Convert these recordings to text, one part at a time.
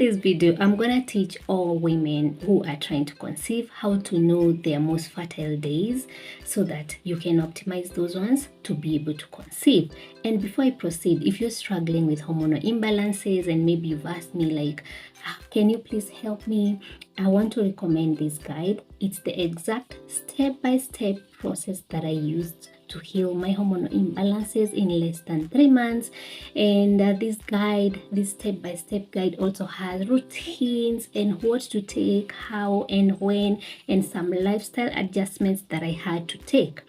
this video, I'm gonna teach all women who are trying to conceive how to know their most fertile days so that you can optimize those ones to be able to conceive. And before I proceed, if you're struggling with hormonal imbalances and maybe you've asked me like, can you please help me? I want to recommend this guide. It's the exact step-by-step process that I used to heal my hormonal imbalances in less than 3 months. And this step-by-step guide also has routines and what to take, how and when, and some lifestyle adjustments that I had to take.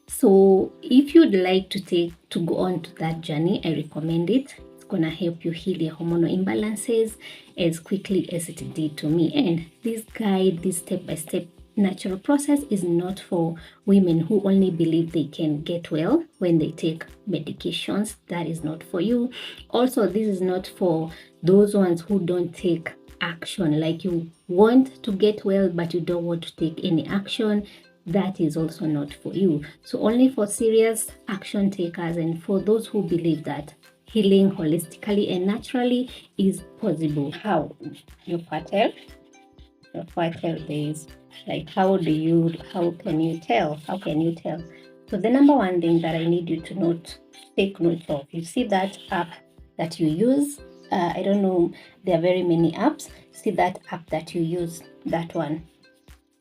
So if you'd like to go on to that journey, I recommend it. It's gonna help you heal your hormonal imbalances as quickly as it did to me. And this guide, this step-by-step natural process is not for women who only believe they can get well when they take medications. That is not for you. Also, this is not for those ones who don't take action, like you want to get well but you don't want to take any action. That is also not for you. So only for serious action takers and for those who believe that healing holistically and naturally is possible. How you fertile days, like how can you tell? So the number one thing that I need you to take note of, you see that app that you use, I don't know, there are very many apps. See that app that you use, that one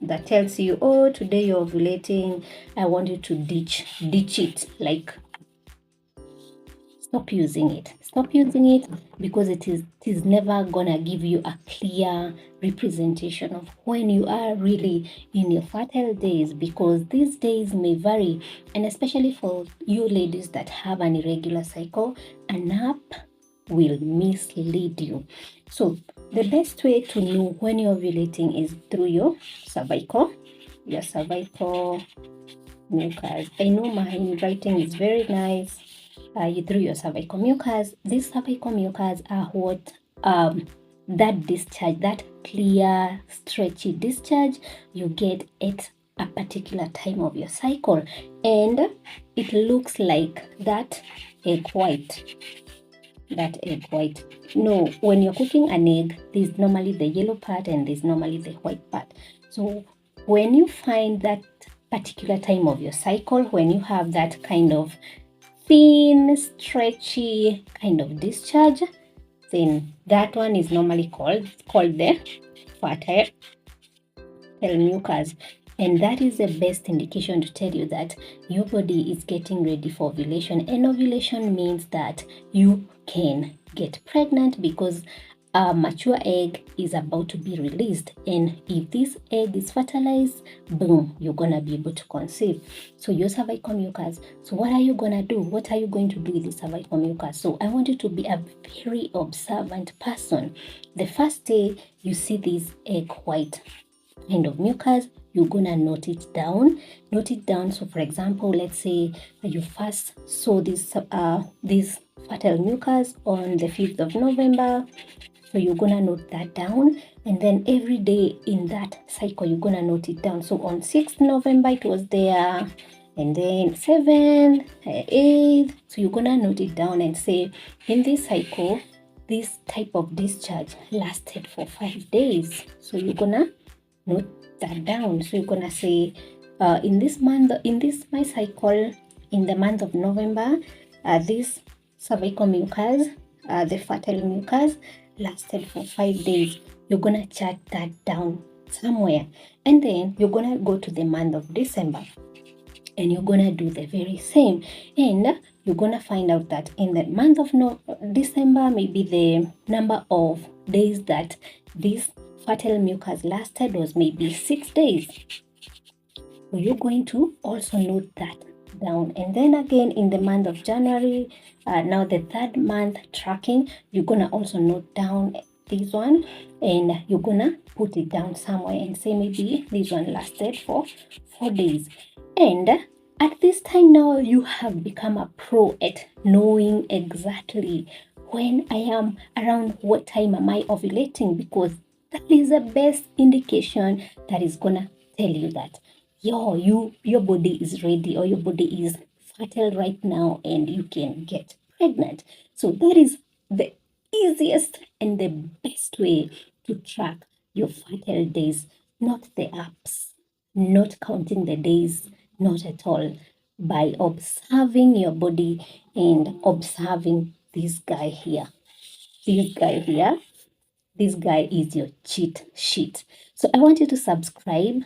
that tells you, oh, today you're ovulating, I want you to ditch it. Like, stop using it because it is never gonna give you a clear representation of when you are really in your fertile days, because these days may vary. And especially for you ladies that have an irregular cycle, an app will mislead you. So the best way to know when you're ovulating is through your cervical mucus. I know my handwriting is very nice. Through your cervical mucus. These cervical mucus are what that discharge, that clear, stretchy discharge you get at a particular time of your cycle, and it looks like that egg white. No, when you're cooking an egg, there's normally the yellow part and there's normally the white part. So when you find that particular time of your cycle, when you have that kind of thin, stretchy kind of discharge, then that one is normally called the fertile mucus. And that is the best indication to tell you that your body is getting ready for ovulation. And ovulation means that you can get pregnant because a mature egg is about to be released. And if this egg is fertilized, boom, you're gonna be able to conceive. So your cervical mucus. So what are you gonna do? What are you going to do with the cervical mucus? So I want you to be a very observant person. The first day you see this egg white kind of mucus, you're gonna note it down. So for example, let's say you first saw this fertile mucus on the 5th of November. So you're gonna note that down, and then every day in that cycle you're gonna note it down. So on 6th November it was there, and then 7th, 8th. So you're gonna note it down and say, in this cycle this type of discharge lasted for 5 days. So you're gonna note that down. So you're gonna say, in my cycle, in the month of November, this cervical mucus, the fertile mucus, lasted for 5 days. You're gonna chart that down somewhere, and then you're gonna go to the month of December and you're gonna do the very same, and you're gonna find out that in the month of December, maybe the number of days that this fertile mucus lasted was maybe 6 days. So you're going to also note that down. And then again in the month of January, now the 3rd month tracking, you're gonna also note down this one, and you're gonna put it down somewhere and say maybe this one lasted for 4 days. And at this time now you have become a pro at knowing exactly when I am around what time am I ovulating, because that is the best indication that is gonna tell you that your body is ready, or your body is fertile right now and you can get pregnant. So that is the easiest and the best way to track your fertile days, not the apps, not counting the days, not at all, by observing your body and observing this guy here. This guy here, this guy is your cheat sheet. So I want you to subscribe,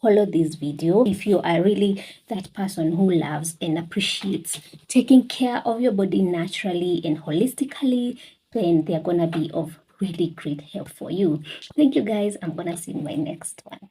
follow this video. If you are really that person who loves and appreciates taking care of your body naturally and holistically, then they're gonna be of really great help for you. Thank you guys. I'm gonna see you in my next one.